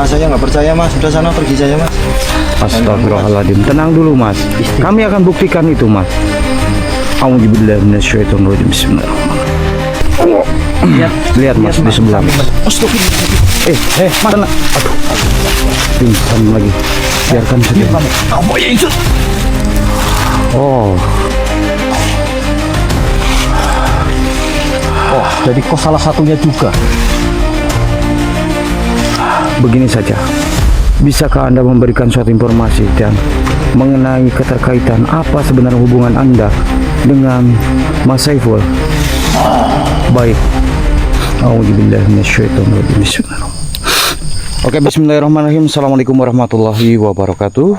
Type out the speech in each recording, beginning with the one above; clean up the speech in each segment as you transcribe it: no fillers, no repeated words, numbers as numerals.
Saya nggak percaya mas, sudah sana pergi saja mas. Astagfirullahaladzim, tenang dulu mas. Kami akan buktikan itu mas. A'udzubillahi minasyaitonirrajim. Bismillahirrahmanirrahim. Lihat mas di sebelah. Tenang. Aduh, pingsan lagi. Biarkan saja. Oh, jadi kau salah satunya juga. begini saja. Bisakah Anda memberikan suatu informasi dan mengenai keterkaitan apa sebenarnya hubungan Anda dengan Mas Saiful? Baik. A'udzubillahi minasyaitonirrajim. Bismillahirrahmanirrahim. Oke, bismillahirrahmanirrahim. Assalamualaikum warahmatullahi wabarakatuh.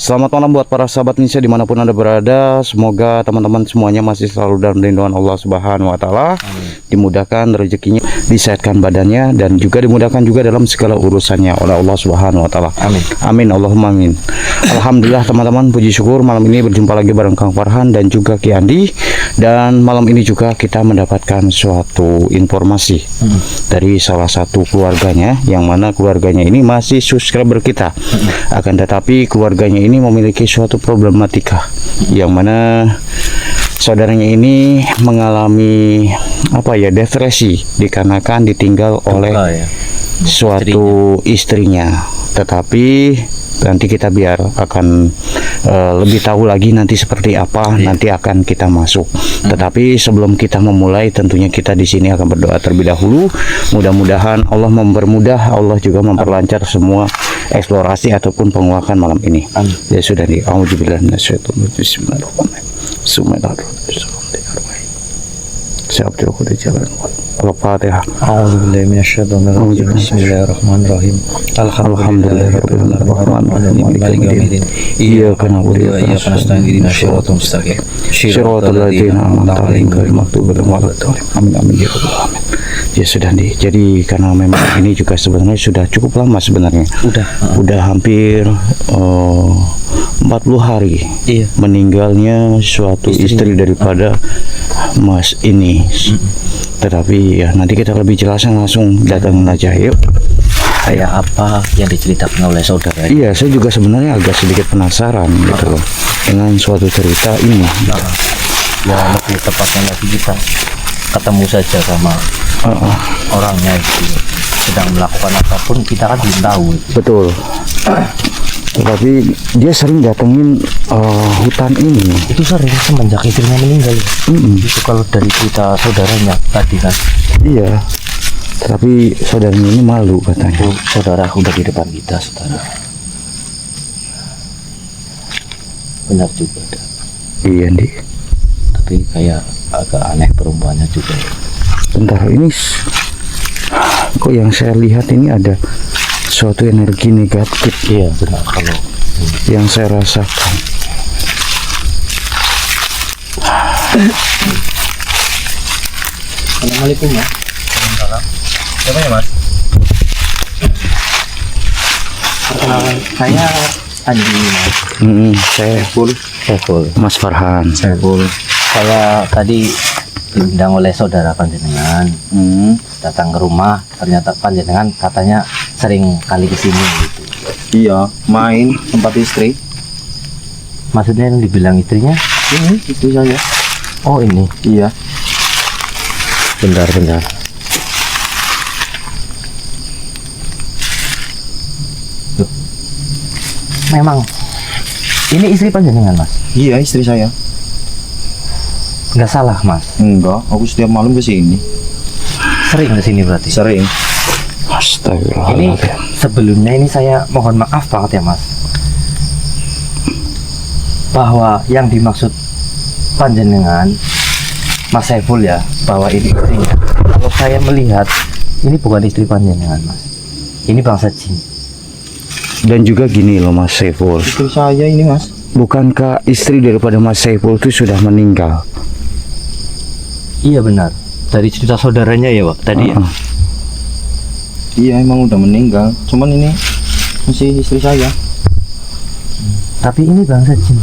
Selamat malam buat para sahabat Indonesia dimanapun Anda berada. Semoga teman-teman semuanya masih selalu dalam lindungan Allah Subhanahu wa Ta'ala. Dimudahkan rezekinya, disehatkan badannya, dan juga dimudahkan juga dalam segala urusannya oleh Allah Subhanahu wa Ta'ala. Amin. Amin, Allahumma amin. Alhamdulillah teman-teman, puji syukur malam ini berjumpa lagi bareng Kang Farhan dan juga Ki Andi. Dan malam ini juga kita mendapatkan suatu informasi dari salah satu keluarganya, yang mana keluarganya ini masih subscriber kita. Akan tetapi keluarganya ini memiliki suatu problematika, yang mana saudaranya ini mengalami depresi dikarenakan ditinggal oleh suatu istrinya. Tetapi nanti kita biar akan lebih tahu lagi nanti seperti apa, nanti akan kita masuk. Tetapi sebelum kita memulai, tentunya kita di sini akan berdoa terlebih dahulu. Mudah-mudahan Allah mempermudah, Allah juga memperlancar semua eksplorasi ataupun penguakan malam ini. Ya sudah nih. A'udzubillahi minasyaitonir rajim. Al-Fatihah. A'udzubillahi minasyaitonir rajim. Bismillahirrahmanirrahim. Alhamdulillahirrahmanirrahim. Maliki yaumiddin. Iyyaka na'budu wa iyyaka nasta'in. Ihdinas siratal mustaqim. Shiratal ladzina an'amta 'alaihim ghairil maghdubi 'alaihim waladdallin. Amin amin ya rabbal alamin. Ya sudah nih. Jadi karena memang ini juga sebenarnya sudah cukup lama sebenarnya. Udah hampir 40 hari meninggalnya suatu istri daripada Mas ini. Tetapi ya nanti kita lebih jelasnya langsung datang aja, yuk. Kayak apa yang diceritakan oleh saudara? Iya, saya juga sebenarnya agak sedikit penasaran gitu loh dengan suatu cerita ini. Ya lebih tepatnya lagi kita ketemu saja sama orangnya gitu. Sedang melakukan apapun kita kan belum tahu. Betul. Tetapi dia sering datengin hutan ini. Itu sering semenjak istrinya meninggal. Itu kalau dari cerita saudaranya tadi kan. Iya. Tapi saudaranya ini malu katanya. Saudara udah di depan kita, saudara. Benar juga. Iya, Di. Tapi kayak agak aneh perumpamannya juga. Bentar, ini kok yang saya lihat ini ada suatu energi negatif. Iya benar, kalau yang saya rasakan. Assalamualaikum ya. Waalaikumsalam. Siapa ya mas? Perkenalkan, saya Andi mas. Saya Saiful. Mas Farhan. Saiful. Saya tadi diundang oleh saudara panjenengan datang ke rumah. Ternyata panjenengan katanya sering kali kesini gitu. Iya, main tempat istri. Maksudnya yang dibilang istrinya? Ini istri saya. Oh ini? Iya. Bentar. Loh. Memang ini istri panjenengan mas? Iya, istri saya. Nggak salah mas? Enggak, aku setiap malam ke sini. Sering ke sini berarti? Sering. Ini sebelumnya ini saya mohon maaf banget ya mas, bahwa yang dimaksud panjenengan Mas Saiful ya, bahwa ini istrinya. Kalau saya melihat ini bukan istri panjenengan mas, ini bangsa jin. Dan juga gini loh Mas Saiful. Istri saya ini mas. Bukankah istri daripada Mas Saiful itu sudah meninggal? Iya benar. Dari cerita saudaranya ya pak tadi ya. Iya emang udah meninggal. Cuman ini masih istri saya. Tapi ini bangsa jin.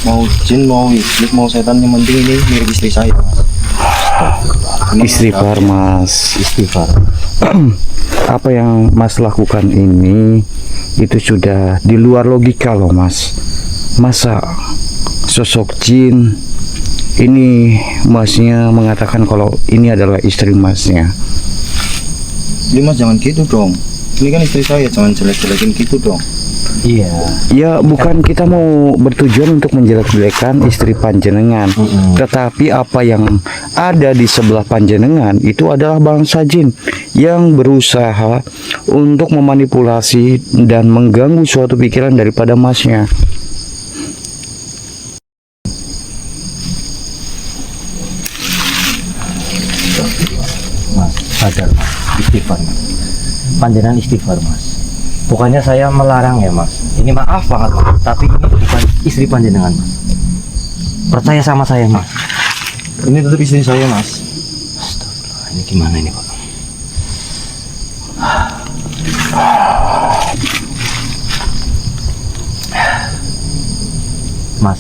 Mau jin, mau iblis, mau setan, yang penting ini milik istri saya mas. Istighfar Mas. Istighfar. Apa yang Mas lakukan ini itu sudah di luar logika loh Mas. Masa sosok jin ini Masnya mengatakan kalau ini adalah istri Masnya? Jadi Mas jangan gitu dong. Ini kan istri saya, jangan jelek-jelekin gitu dong. Iya. Ya bukan kita mau bertujuan untuk menjelek-jelekan istri panjenengan, tetapi apa yang ada di sebelah panjenengan itu adalah bangsa jin yang berusaha untuk memanipulasi dan mengganggu suatu pikiran daripada Masnya. Mas, sadar Mas. Istighfar Mas. Panjenengan istighfar Mas. Bukannya saya melarang ya Mas. Ini maaf banget Mas. Tapi ini bukan istri panjenengan Mas. Percaya sama saya Mas. Ini tetap istri saya Mas. Astagfirullah, ini gimana ini Pak? Mas,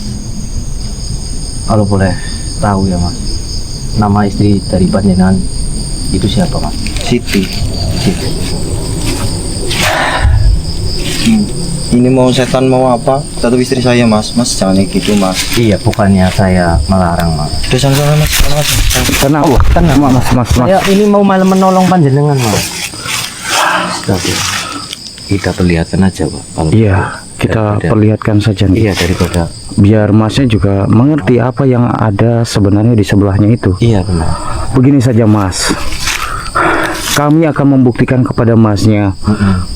kalau boleh tahu ya Mas, nama istri dari panjenengan itu siapa Mas? Siti. Siti. Ini mau setan mau apa? Tetap istri saya Mas. Mas jangan kayak gitu Mas. Iya, bukannya saya melarang Mas. Udah sana Mas. Sana, Mas. Tenang, tenang Mas. Saya ini mau malah menolong panjenengan Mas. Astagfirullah. Kita perlihatkan aja Pak. Kalau Iya, kita daripada- perlihatkan saja nih. Iya, daripada. Biar Masnya juga mengerti apa yang ada sebenarnya di sebelahnya itu. Iya benar. Begini saja Mas, kami akan membuktikan kepada Masnya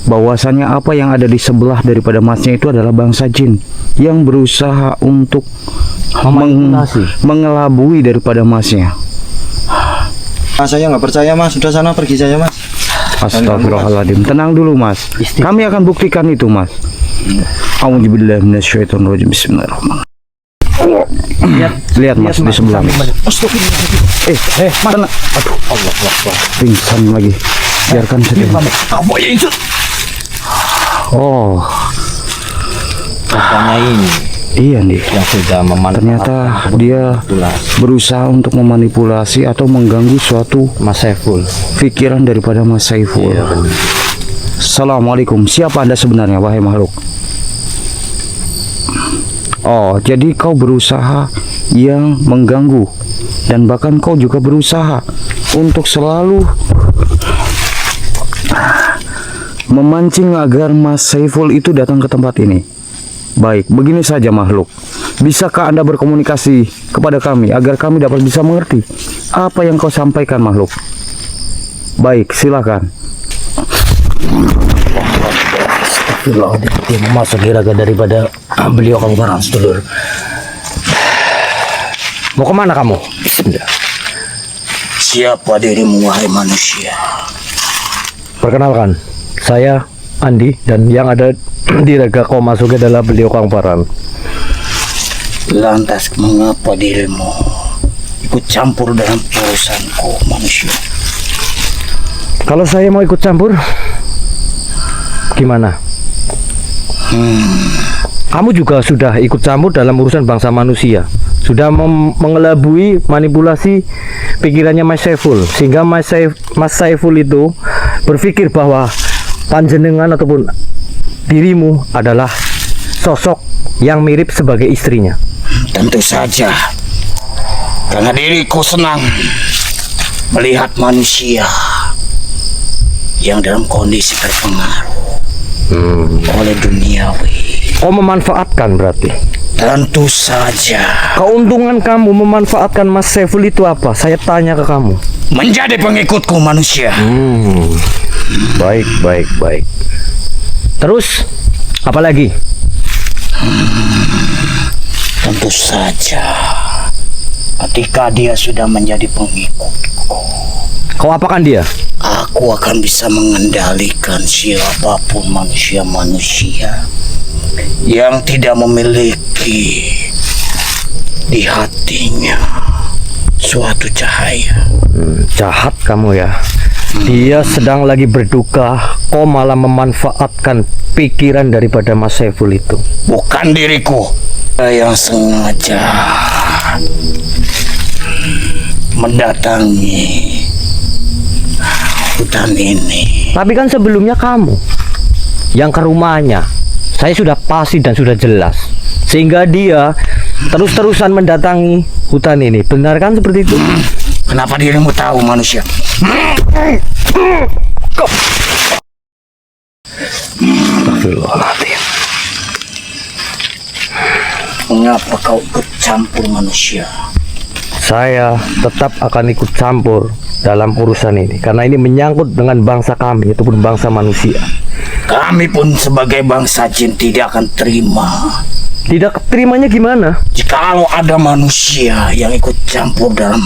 bahwasannya apa yang ada di sebelah daripada Masnya itu adalah bangsa jin yang berusaha untuk Memanipulasi. mengelabui daripada Masnya. Mas saya nggak percaya Mas. Sudah sana pergi saja Mas. Astagfirullahaladzim. Tenang dulu Mas, kami akan buktikan itu Mas. A'udzubillahi minasyaitonirrajim. Bismillahirrahmanirrahim. Lihat Mas di sebelah. Tenang. Aduh, Allah Akbar. Pingsan lagi. Biarkan saja. Oh, Katanya ini iya nih. yang sudah memanfaatkan. Ternyata dia berusaha untuk memanipulasi atau mengganggu suatu Mas Saiful. pikiran daripada Mas Saiful. Iya benar. Assalamualaikum. Siapa Anda sebenarnya, wahai makhluk? Oh, jadi kau berusaha yang mengganggu dan bahkan kau juga berusaha untuk selalu memancing agar Mas Saiful itu datang ke tempat ini. Baik, begini saja makhluk. Bisakah Anda berkomunikasi kepada kami agar kami dapat bisa mengerti apa yang kau sampaikan makhluk? Baik, silakan. Dia memasuki raga daripada beliau Kang Barang sedulur. Mau kemana kamu? Bismillah. Siapa dirimu wahai manusia? Perkenalkan, saya Andi dan yang ada di raga kau masuk adalah beliau Kang Baran. Lantas mengapa dirimu ikut campur dalam urusanku manusia? Kalau saya mau ikut campur, gimana? Kamu juga sudah ikut campur dalam urusan bangsa manusia. Sudah mengelabui, manipulasi pikirannya Mas Saiful, sehingga Mas Saiful itu berpikir bahwa panjenengan ataupun dirimu adalah sosok yang mirip sebagai istrinya. Tentu saja, karena diriku senang melihat manusia yang dalam kondisi terpengaruh oleh duniawi. Kau memanfaatkan berarti. Tentu saja. Keuntungan kamu memanfaatkan Mas Saiful itu apa? Saya tanya ke kamu. Menjadi pengikutku manusia. Baik. Terus apa lagi? Tentu saja, ketika dia sudah menjadi pengikutku, Kau apakan dia? aku akan bisa mengendalikan siapapun manusia-manusia yang tidak memiliki di hatinya suatu cahaya. Jahat kamu ya. Dia sedang lagi berduka, kau malah memanfaatkan pikiran daripada Mas Saiful itu. Bukan diriku yang sengaja mendatangi hutan ini. Tapi kan sebelumnya kamu yang ke rumahnya. Saya sudah pasti dan sudah jelas. Sehingga dia terus-terusan mendatangi hutan ini. Benar kan seperti itu? Kenapa dirimu tahu manusia? Astagfirullahaladzim. Mengapa kau ikut campur manusia? Saya tetap akan ikut campur dalam urusan ini karena ini menyangkut dengan bangsa kami ataupun bangsa manusia. Kami pun sebagai bangsa jin tidak akan terima Tidak terimanya gimana? jikalau ada manusia yang ikut campur dalam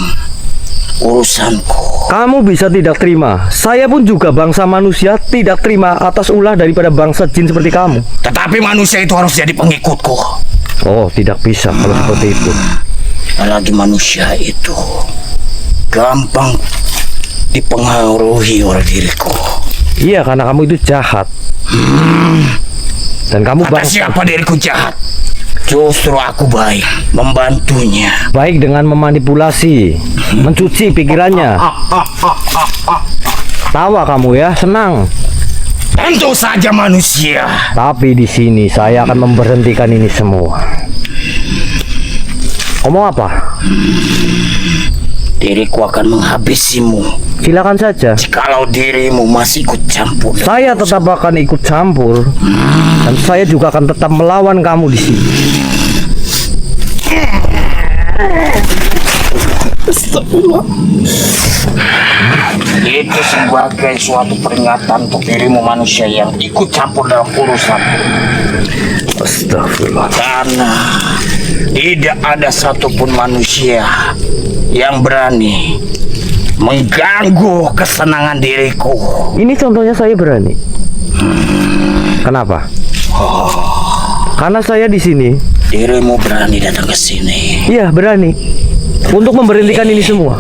urusanku. Kamu bisa tidak terima. Saya pun juga bangsa manusia tidak terima atas ulah daripada bangsa jin seperti kamu. Tetapi manusia itu harus jadi pengikutku. Oh, tidak bisa kalau seperti itu. Apalagi manusia itu gampang dipengaruhi oleh diriku. Iya, karena kamu itu jahat. Dan kamu Kata siapa diriku jahat? Justru aku baik membantunya. baik dengan memanipulasi, mencuci pikirannya. Tawa kamu ya, senang. Tentu saja manusia. Tapi di sini saya akan memberhentikan ini semua. Ngomong apa? Diriku akan menghabisimu Silakan saja. jikalau dirimu masih ikut campur. Saya tetap akan ikut campur dan saya juga akan tetap melawan kamu di sini. Itu sebagai suatu peringatan untuk dirimu manusia yang ikut campur dalam urusan. Astagfirullah. Karena tidak ada satupun manusia yang berani mengganggu kesenangan diriku. Ini contohnya saya berani. Kenapa? Karena saya di sini. Dirimu berani datang ke sini. Iya, berani. Untuk memberhentikan ini semua.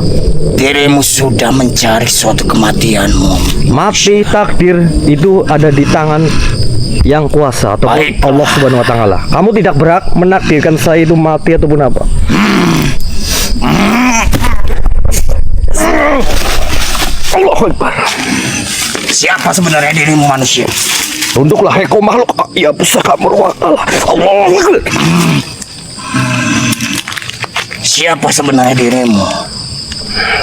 Dirimu sudah mencari suatu kematianmu. Mati takdir itu ada di tangan yang kuasa atau Baik. Allah Subhanahu wa taala. Kamu tidak berhak menakdirkan saya itu mati ataupun apa. Allahu Akbar. Siapa sebenarnya dirimu manusia? Tunduklah engkau makhluk ya pusaka murwakalah. Allahu Akbar. Siapa sebenarnya dirimu?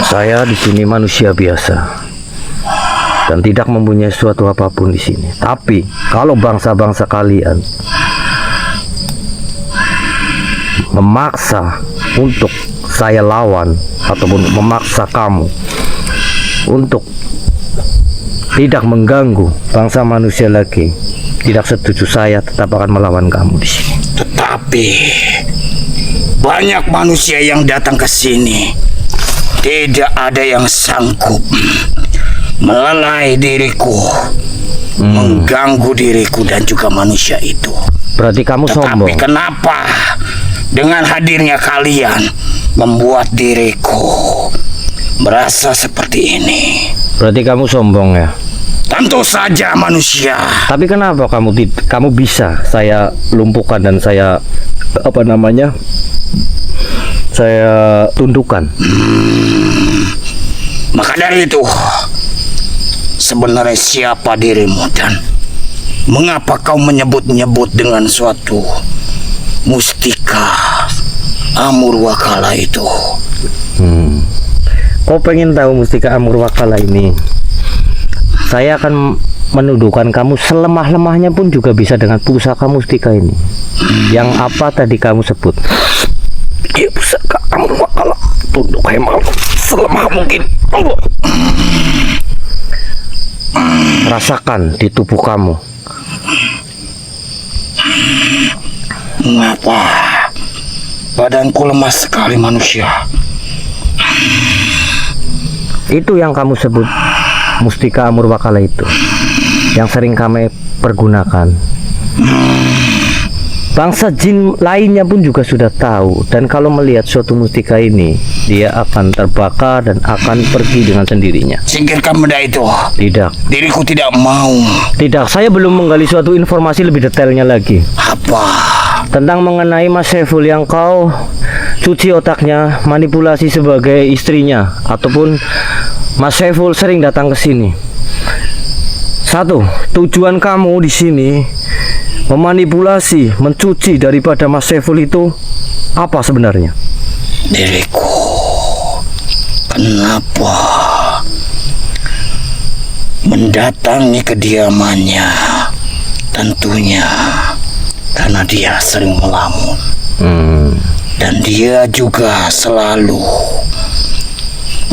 Saya di sini manusia biasa dan tidak mempunyai suatu apapun di sini. Tapi kalau bangsa-bangsa kalian memaksa untuk saya lawan ataupun memaksa kamu untuk tidak mengganggu bangsa manusia lagi, tidak setuju, saya tetap akan melawan kamu di sini. Tetapi banyak manusia yang datang ke sini, tidak ada yang sanggup melalai diriku, mengganggu diriku dan juga manusia itu. Berarti kamu sombong. Tapi kenapa dengan hadirnya kalian membuat diriku merasa seperti ini? Berarti kamu sombong ya. Tentu saja manusia. Tapi kenapa kamu bisa saya lumpuhkan dan saya saya tundukkan? Maka dari itu, sebenarnya siapa dirimu dan mengapa kau menyebut-nyebut dengan suatu mustika Amurwakala itu? Kau pengen tahu mustika Amurwakala ini? Saya akan menuduhkan kamu selemah-lemahnya pun juga bisa dengan pusaka mustika ini. Yang apa tadi kamu sebut? Ya, pusaka Amurwakala. Tunduk hemal selemah mungkin. Rasakan di tubuh kamu. Mengapa badanku lemas sekali manusia? Itu yang kamu sebut mustika Amurwakala itu, yang sering kami pergunakan. Bangsa jin lainnya pun juga sudah tahu, dan kalau melihat suatu mustika ini, dia akan terbakar dan akan pergi dengan sendirinya. Singkirkan benda itu. Tidak, Diriku tidak mau. tidak, saya belum menggali suatu informasi lebih detailnya lagi Apa? tentang mengenai Mas Saiful yang kau cuci otaknya, manipulasi sebagai istrinya, ataupun Mas Saiful sering datang ke sini. Satu, tujuan kamu di sini memanipulasi, mencuci daripada Mas Saiful itu apa sebenarnya? Diriku, kenapa mendatangi kediamannya? Tentunya karena dia sering melamun. Dan dia juga selalu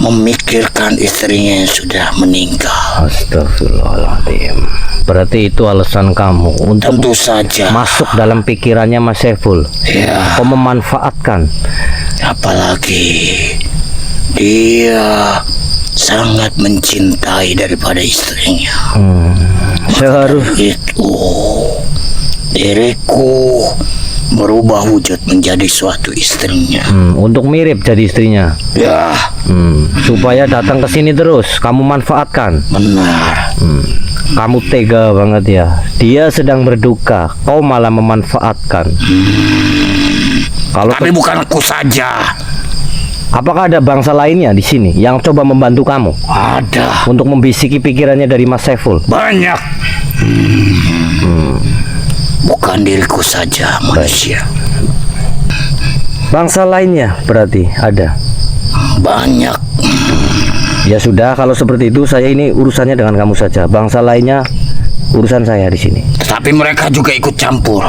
memikirkan istrinya yang sudah meninggal. Astagfirullahaladzim. Berarti itu alasan kamu untuk Tentu saja. masuk dalam pikirannya Mas Saiful. Ya, Kau memanfaatkan. apalagi dia sangat mencintai daripada istrinya. Itu diriku berubah wujud menjadi suatu istrinya. Untuk mirip jadi istrinya. Ya, Supaya datang ke sini terus, kamu manfaatkan. benar. Kamu tega banget ya. Dia sedang berduka, kau malah memanfaatkan. Kalau Tapi bukan aku saja. apakah ada bangsa lainnya di sini yang coba membantu kamu Ada untuk membisiki pikirannya dari Mas Saiful? banyak. Bukan diriku saja manusia. Bangsa lainnya berarti ada. Banyak. Ya sudah, kalau seperti itu saya ini urusannya dengan kamu saja. Bangsa lainnya urusan saya di sini. Tetapi mereka juga ikut campur.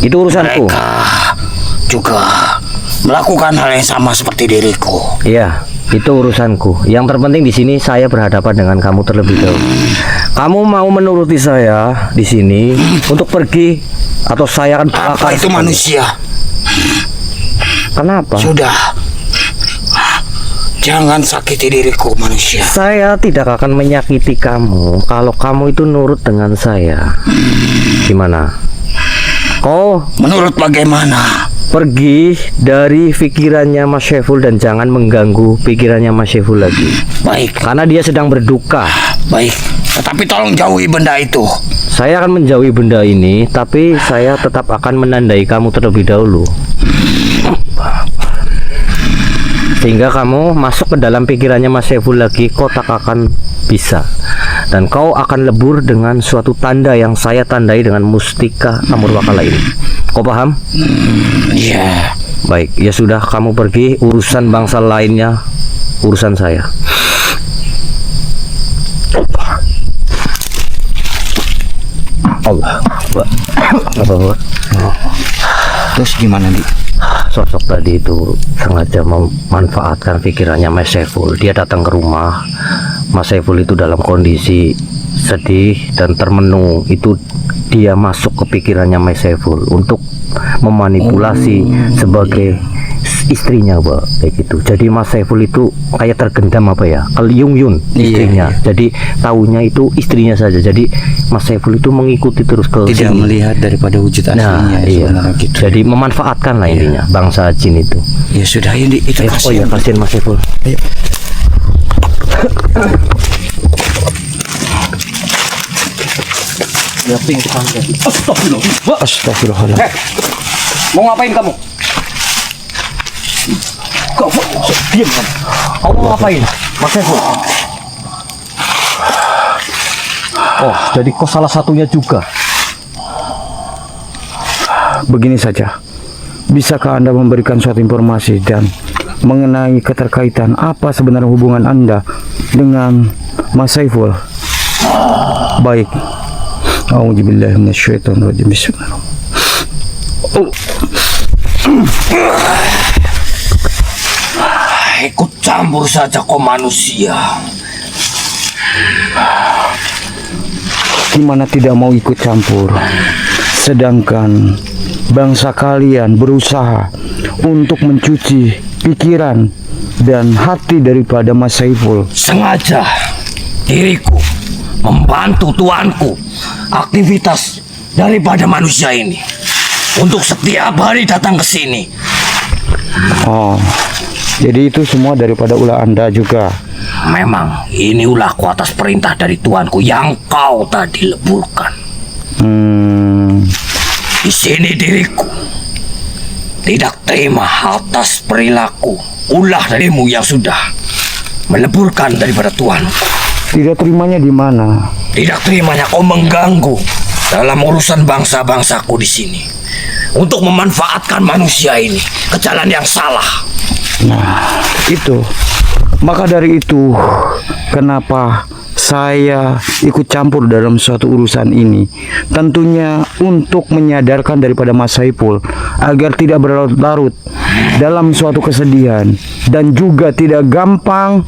Itu urusanku. Mereka juga melakukan hal yang sama seperti diriku. Iya, itu urusanku. Yang terpenting di sini saya berhadapan dengan kamu terlebih dahulu. Kamu mau menuruti saya di sini untuk pergi atau saya akan Apa itu manusia? Kenapa? Sudah. Jangan sakiti diriku manusia. Saya tidak akan menyakiti kamu kalau kamu itu nurut dengan saya. Gimana? Kau Menurut bagaimana? pergi dari pikirannya Mas Saiful dan jangan mengganggu pikirannya Mas Saiful lagi. Baik, Karena dia sedang berduka. baik. Tetapi tolong jauhi benda itu. Saya akan menjauhi benda ini, tapi saya tetap akan menandai kamu terlebih dahulu. Sehingga kamu masuk ke dalam pikirannya Mas Saiful lagi, kau tak akan bisa. Dan kau akan lebur dengan suatu tanda yang saya tandai dengan mustika Amurwakala ini. Kau paham? Iya. Baik, ya sudah, kamu pergi. Urusan bangsa lainnya urusan saya. Allah. Apa? Terus gimana Di? Sosok tadi itu sengaja memanfaatkan pikirannya Mas Saiful. Dia datang ke rumah Mas Saiful itu dalam kondisi sedih dan termenung. Itu dia masuk ke pikirannya Mas Saiful untuk memanipulasi sebagai istrinya, Pak, kayak gitu. Jadi Mas Saiful itu kayak tergendam apa ya, keliung-yun istrinya. Jadi taunya itu istrinya saja. Jadi Mas Saiful itu mengikuti terus ke Tidak sini. melihat daripada wujud aslinya Nah, ya, iya. sebenarnya gitu. Jadi memanfaatkan lah intinya bangsa jin itu. Ya sudah ini itu Oh kasih. ya, kasihan Mas Saiful. Astagfirullahaladzim. Mau ngapain kamu? Kamu diam kamu. Kamu mau ngapain? Mas Saiful. Oh, jadi kau salah satunya juga. Begini saja, bisakah Anda memberikan suatu informasi dan mengenai keterkaitan apa sebenarnya hubungan Anda dengan Mas Saiful? Baik. A'udzubillahi minasyaitonirrajim. Bismillahirrahmanirrahim. Ikut campur saja kau manusia. Gimana tidak mau ikut campur? Sedangkan bangsa kalian berusaha untuk mencuci pikiran dan hati daripada Mas Saiful. Sengaja diriku membantu tuanku aktivitas daripada manusia ini untuk setiap hari datang ke sini. Oh, jadi itu semua daripada ulah Anda juga. Memang ini ulahku atas perintah dari tuanku yang kau tadi leburkan. Di sini diriku tidak terima atas perilaku ulah darimu yang sudah meleburkan daripada Tuhan. Tidak terimanya di mana? Tidak terimanya kau mengganggu dalam urusan bangsa-bangsaku di sini untuk memanfaatkan manusia ini ke jalan yang salah. Nah, itu. Maka dari itu, kenapa saya ikut campur dalam suatu urusan ini? Tentunya untuk menyadarkan daripada Mas Saiful agar tidak berlarut-larut dalam suatu kesedihan dan juga tidak gampang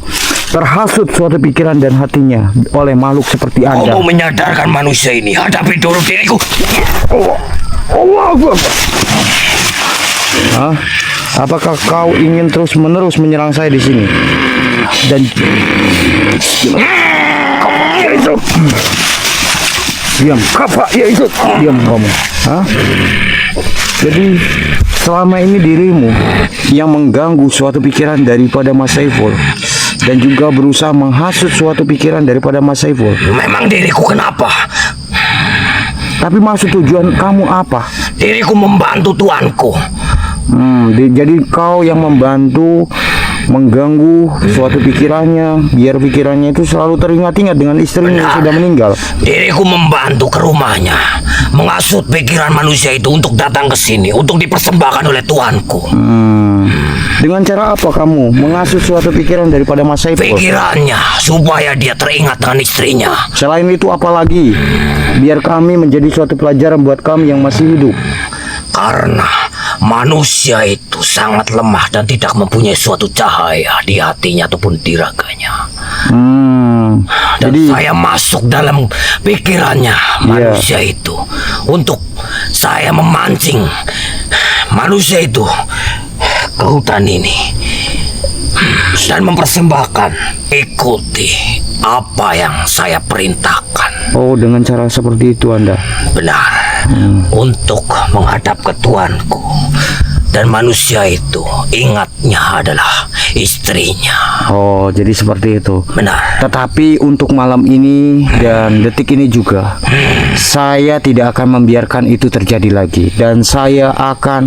terhasut suatu pikiran dan hatinya oleh makhluk seperti Kau Anda. mau menyadarkan manusia ini, hadapi dulu diriku. Allah Akbar. Hah? Apakah kau ingin terus-menerus menyerang saya di sini? Dan ya itu. Diam, kapak ya itu. Diam kamu. Hah? Jadi selama ini dirimu yang mengganggu suatu pikiran daripada Mas Saiful dan juga berusaha menghasut suatu pikiran daripada Mas Saiful. Memang diriku kenapa? Tapi maksud tujuan kamu apa? Diriku membantu tuanku. Jadi kau yang membantu mengganggu suatu pikirannya biar pikirannya itu selalu teringat-ingat dengan istrinya yang sudah meninggal. Diriku membantu ke rumahnya, mengasut pikiran manusia itu untuk datang ke sini, untuk dipersembahkan oleh tuanku. Dengan cara apa kamu mengasut suatu pikiran daripada Mas Saiful? Pikirannya supaya dia teringat dengan istrinya. Selain itu apa lagi? Biar kami menjadi suatu pelajaran buat kami yang masih hidup. Karena manusia itu sangat lemah dan tidak mempunyai suatu cahaya di hatinya ataupun di raganya. Dan Jadi saya masuk dalam pikirannya manusia itu untuk saya memancing manusia itu ke hutan ini dan mempersembahkan, ikuti apa yang saya perintahkan. oh, dengan cara seperti itu Anda. Benar. Untuk menghadap ke tuanku. Dan manusia itu ingatnya adalah istrinya. Oh, jadi seperti itu. Benar. Tetapi untuk malam ini dan detik ini juga saya tidak akan membiarkan itu terjadi lagi. Dan saya akan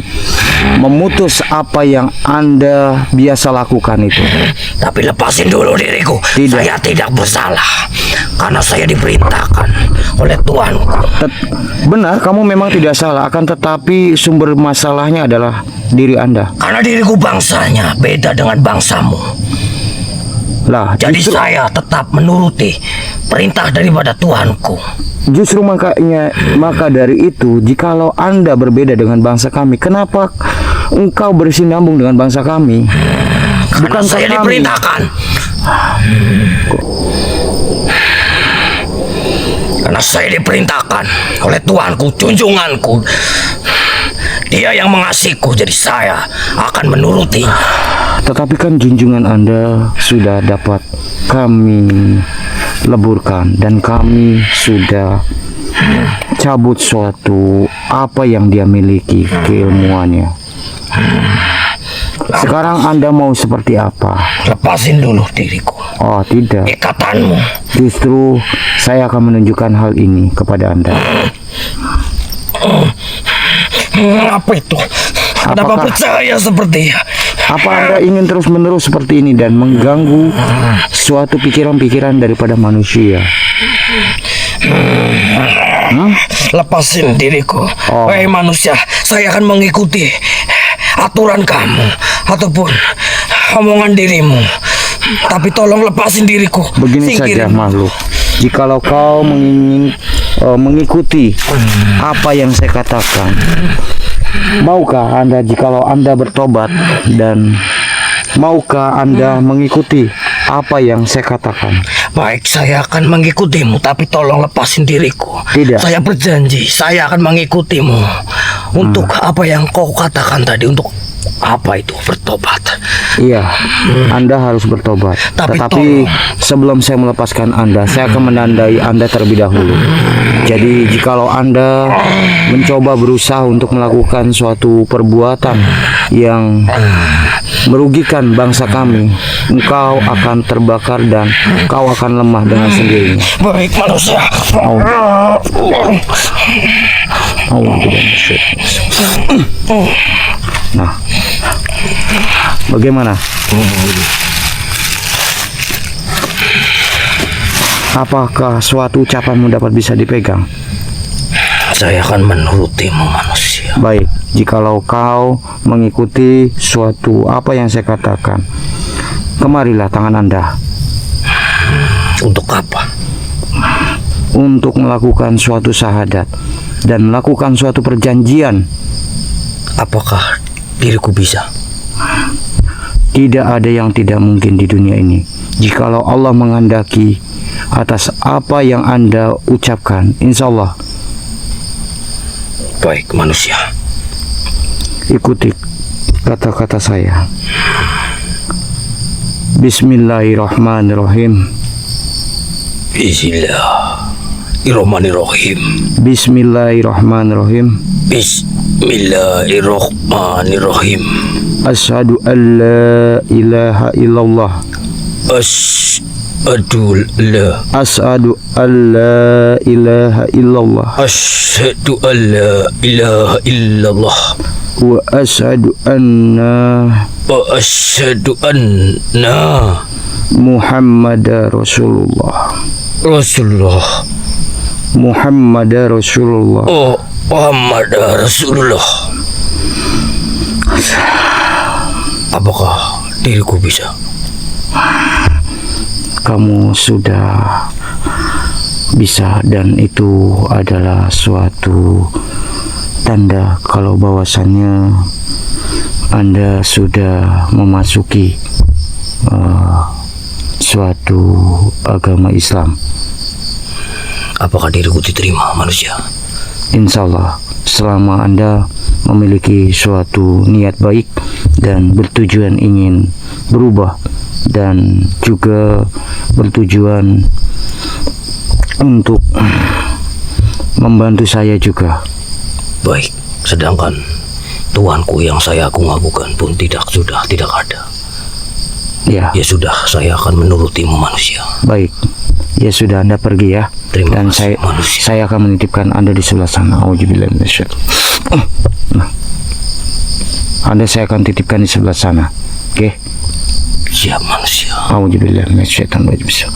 memutus apa yang Anda biasa lakukan itu. Tapi lepasin dulu diriku. Tidak. Saya tidak bersalah karena saya diperintahkan oleh tuanku. Benar, kamu memang tidak salah. Akan tetapi sumber masalahnya adalah diri Anda. Karena diriku bangsanya beda dengan bangsamu. Lah, Jadi justru, saya tetap menuruti perintah daripada tuanku. justru maka dari itu, jikalau Anda berbeda dengan bangsa kami, kenapa engkau bersinambung dengan bangsa kami? Karena Bukankah saya kami? diperintahkan. Karena saya diperintahkan oleh tuanku, junjunganku. Dia yang mengasihiku, jadi saya akan menuruti. Tetapi kan junjungan Anda sudah dapat kami leburkan dan kami sudah cabut suatu apa yang dia miliki, keilmuannya. Sekarang Anda mau seperti apa? Lepasin dulu diriku. Oh, tidak. Ikatanmu. Justru saya akan menunjukkan hal ini kepada Anda. Apa itu? Kenapa Apakah- percaya seperti ya? Apa Anda ingin terus-menerus seperti ini dan mengganggu suatu pikiran-pikiran daripada manusia? Lepasin diriku. Oh. Hei manusia, saya akan mengikuti aturan kamu ataupun omongan dirimu. Tapi tolong lepasin diriku. Begini saja Singkirin. makhluk. Jikalau kau mengikuti apa yang saya katakan, maukah Anda jikalau Anda bertobat dan maukah Anda mengikuti apa yang saya katakan? Baik, saya akan mengikutimu, tapi tolong lepasin diriku. Tidak. Saya berjanji, saya akan mengikutimu. Untuk apa yang kau katakan tadi, untuk apa itu bertobat? Iya, Anda harus bertobat. Tapi Tetapi sebelum saya melepaskan Anda, saya akan menandai Anda terlebih dahulu. Jadi jikalau Anda mencoba berusaha untuk melakukan suatu perbuatan yang merugikan bangsa kami, engkau akan terbakar dan kau akan lemah dengan sendirinya. Baik manusia. Nah, bagaimana? Apakah suatu ucapanmu dapat bisa dipegang? Saya akan menurutimu manusia. Baik, jikalau kau mengikuti suatu apa yang saya katakan, kemarilah tangan Anda Untuk apa? untuk melakukan suatu syahadat dan melakukan suatu perjanjian. Apakah diriku bisa? Tidak ada yang tidak mungkin di dunia ini. Jikalau Allah menghendaki atas apa yang Anda ucapkan, insya Allah. Baik manusia. Ikuti kata-kata saya. Bismillahirrahmanirrahim. Bismillahirrahmanirrahim. Bismillahirrahmanirrahim. Bismillahirrahmanirrahim. Asyhadu an la ilaha illallah. Asyhadu la Asyhadu an la ilaha illallah. Asyhadu an la ilaha illallah. Wa asyhadu anna Wa asyhadu anna Muhammadar Rasulullah. Rasulullah. Muhammadar Rasulullah. Oh, Muhammad Rasulullah. Apakah diriku bisa? Kamu sudah bisa, dan itu adalah suatu tanda kalau bahwasannya Anda sudah memasuki suatu agama Islam. Apakah diriku diterima manusia? Insya Allah, selama Anda memiliki suatu niat baik dan bertujuan ingin berubah dan juga bertujuan untuk membantu saya juga. Baik, sedangkan tuanku yang saya agung-agungkan pun sudah tidak ada. Ya, Ya sudah, saya akan menurutimu manusia. baik. Ya sudah, Anda pergi ya. Terima Dan kasih, manusia. saya akan menitipkan Anda di sebelah sana. Auzubillahi minasyaitonir. Nah, Anda saya akan titipkan di sebelah sana. Oke. Siap manusia. Auzubillahi minasyaitonir rajim.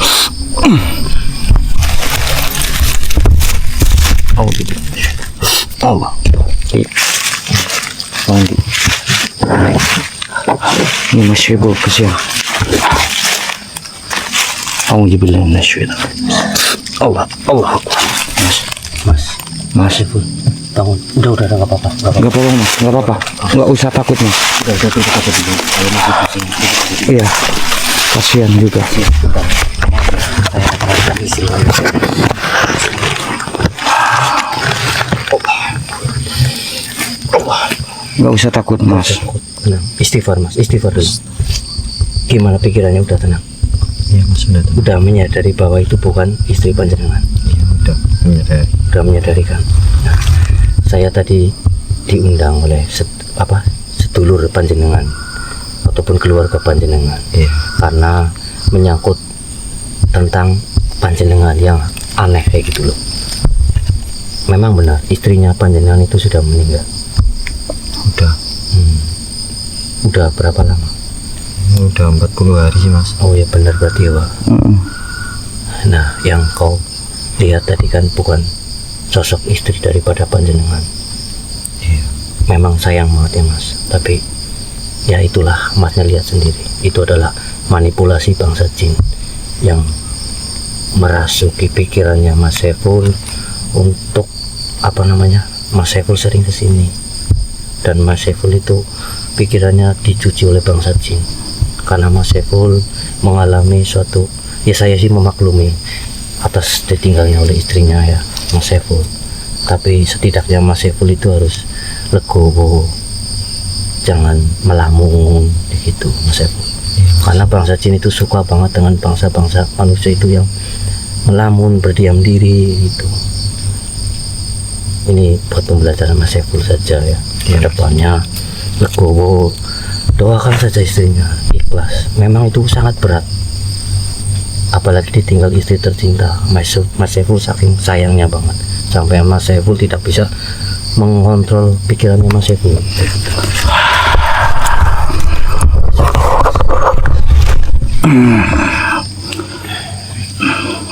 Auzubillahi minasyaitonir. Allah. Mandi. Ini masih bau kesian. Auzubillahi minasyaitonir rajim. Allah. Mas. Bangun. Udah, nggak apa-apa. Nggak apa-apa mas, nggak apa-apa, nggak usah takut mas. Udah, duduk aja dulu. Kalau masih pusing, duduk aja. Iya, kasihan juga. Saya akan perhatikan istri. Nggak usah takut mas. Tenang. Istighfar mas, istighfar dulu. Gimana pikirannya, udah tenang? Iya mas, sudah tahu. Udah menyadari bahwa itu bukan istri panjenengan? Iya, udah menyadari. Udah menyadari kan? Nah, saya tadi diundang oleh sedulur panjenengan ataupun keluarga panjenengan. Iya. Karena menyangkut tentang panjenengan yang aneh kayak gitu loh. Memang benar istrinya panjenengan itu sudah meninggal. Udah. Udah berapa lama? Udah 40 hari sih mas. Oh ya benar berarti ya Pak. Mm-mm. Nah yang kau lihat tadi kan bukan sosok istri daripada panjenengan. Iya. Memang sayang banget ya mas. Tapi ya itulah masnya lihat sendiri. Itu adalah manipulasi bangsa jin yang merasuki pikirannya Mas Saiful untuk Mas Saiful sering kesini, dan Mas Saiful itu pikirannya dicuci oleh bangsa jin karena Mas Saiful mengalami suatu, ya saya sih memaklumi atas ditinggalnya oleh istrinya ya Mas Saiful, tapi setidaknya Mas Saiful itu harus legowo, jangan melamun begitu Mas Saiful. Karena bangsa jin itu suka banget dengan bangsa-bangsa manusia itu yang melamun, berdiam diri gitu. Ini buat pembelajaran Mas Saiful saja ya. Kedepannya legowo, doakan saja istrinya ikhlas. Memang itu sangat berat, apalagi ditinggal istri tercinta. Mas Saiful saking sayangnya banget sampai Mas Saiful tidak bisa mengontrol pikirannya Mas Saiful.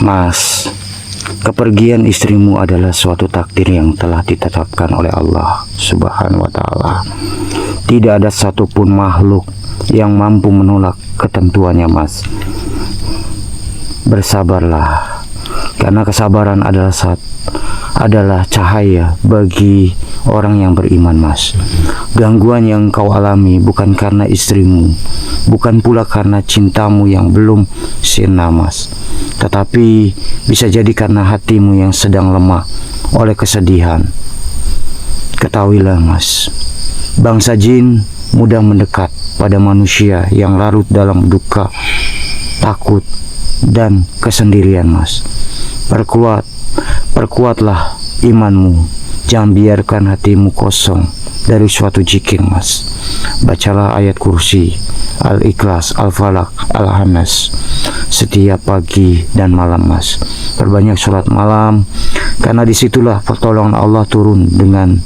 Mas, kepergian istrimu adalah suatu takdir yang telah ditetapkan oleh Allah Subhanahu wa Ta'ala. Tidak ada satupun makhluk yang mampu menolak ketentuannya, Mas. Bersabarlah, karena kesabaran adalah cahaya bagi orang yang beriman, Mas. Gangguan yang kau alami bukan karena istrimu, bukan pula karena cintamu yang belum sirna, Mas, tetapi bisa jadi karena hatimu yang sedang lemah oleh kesedihan. Ketahuilah, Mas, bangsa jin mudah mendekat pada manusia yang larut dalam duka, takut, dan kesendirian, Mas. Perkuatlah imanmu. Jangan biarkan hatimu kosong dari suatu zikir, Mas. Bacalah ayat kursi, Al-Ikhlas, Al-Falaq, Al-Nas setiap pagi dan malam, Mas. Perbanyak sholat malam, karena disitulah pertolongan Allah turun dengan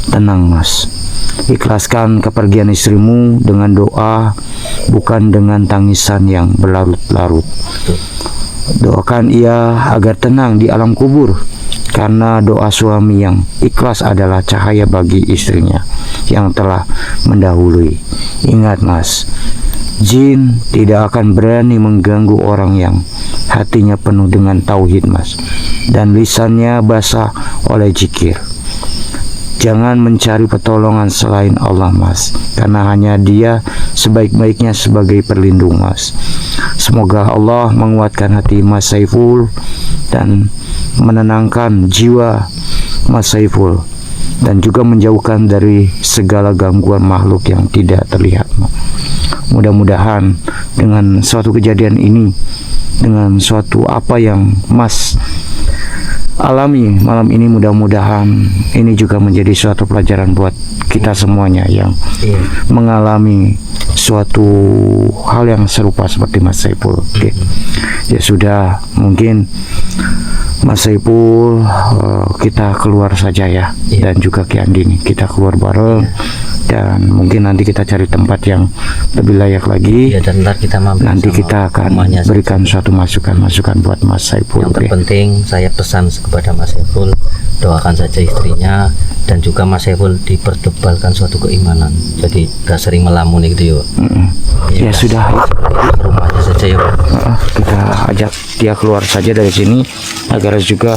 tenang, Mas. Ikhlaskan kepergian istrimu dengan doa, bukan dengan tangisan yang berlarut-larut. Doakan ia agar tenang di alam kubur, karena doa suami yang ikhlas adalah cahaya bagi istrinya yang telah mendahului. Ingat, Mas, jin tidak akan berani mengganggu orang yang hatinya penuh dengan tauhid, Mas, dan lisannya basah oleh zikir. Jangan mencari pertolongan selain Allah, Mas, karena hanya Dia sebaik-baiknya sebagai perlindung, Mas. Semoga Allah menguatkan hati Mas Saiful dan menenangkan jiwa Mas Saiful, dan juga menjauhkan dari segala gangguan makhluk yang tidak terlihat. Mudah-mudahan dengan suatu kejadian ini, dengan suatu apa yang Mas alami malam ini, mudah-mudahan ini juga menjadi suatu pelajaran buat kita semuanya yang mengalami suatu hal yang serupa seperti Mas Saiful. Oke. Ya sudah, mungkin Mas Saiful, kita keluar saja ya, dan juga Ki Andi nih, kita keluar bareng, dan mungkin nanti kita cari tempat yang lebih layak lagi. Ya, dan ntar kita nanti kita akan berikan suatu masukan buat Mas Saiful. Yang terpenting saya pesan kepada Mas Saiful, doakan saja istrinya, dan juga Mas Saiful dipertebalkan suatu keimanan, jadi gak sering melamun gitu yuk. Ya sudah, ke rumahnya saja yuk. Kita ajak dia keluar saja dari sini agar juga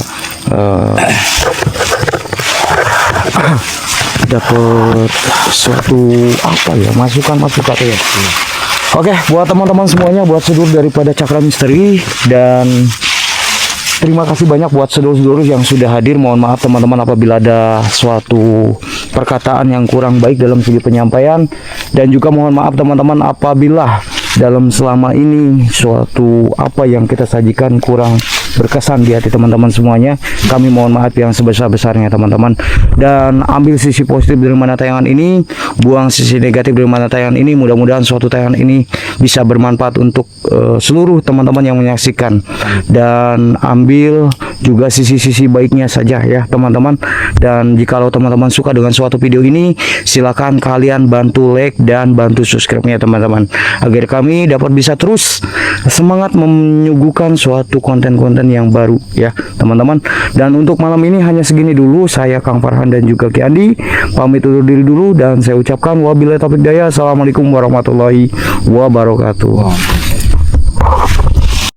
dapat suatu apa ya, masukan ya. Oke, buat teman-teman semuanya, buat sedulur daripada Cakra Misteri, dan terima kasih banyak buat sedulur-sedulur yang sudah hadir. Mohon maaf teman-teman apabila ada suatu perkataan yang kurang baik dalam segi penyampaian, dan juga mohon maaf teman-teman apabila dalam selama ini suatu apa yang kita sajikan kurang berkesan di hati teman-teman semuanya. Kami mohon maaf yang sebesar-besarnya teman-teman, dan ambil sisi positif dari mana tayangan ini, buang sisi negatif dari mana tayangan ini. Mudah-mudahan suatu tayangan ini bisa bermanfaat untuk seluruh teman-teman yang menyaksikan, dan ambil juga sisi-sisi baiknya saja ya teman-teman. Dan jikalau teman-teman suka dengan suatu video ini, silakan kalian bantu like dan bantu subscribe-nya teman-teman, agar kami dapat bisa terus semangat menyuguhkan suatu konten-konten yang baru ya teman-teman. Dan untuk malam ini hanya segini dulu. Saya Kang Farhan dan juga Ki Andi pamit undur diri dulu, dan saya ucapkan wabillahi taufiq hidayah. Assalamualaikum warahmatullahi wabarakatuh.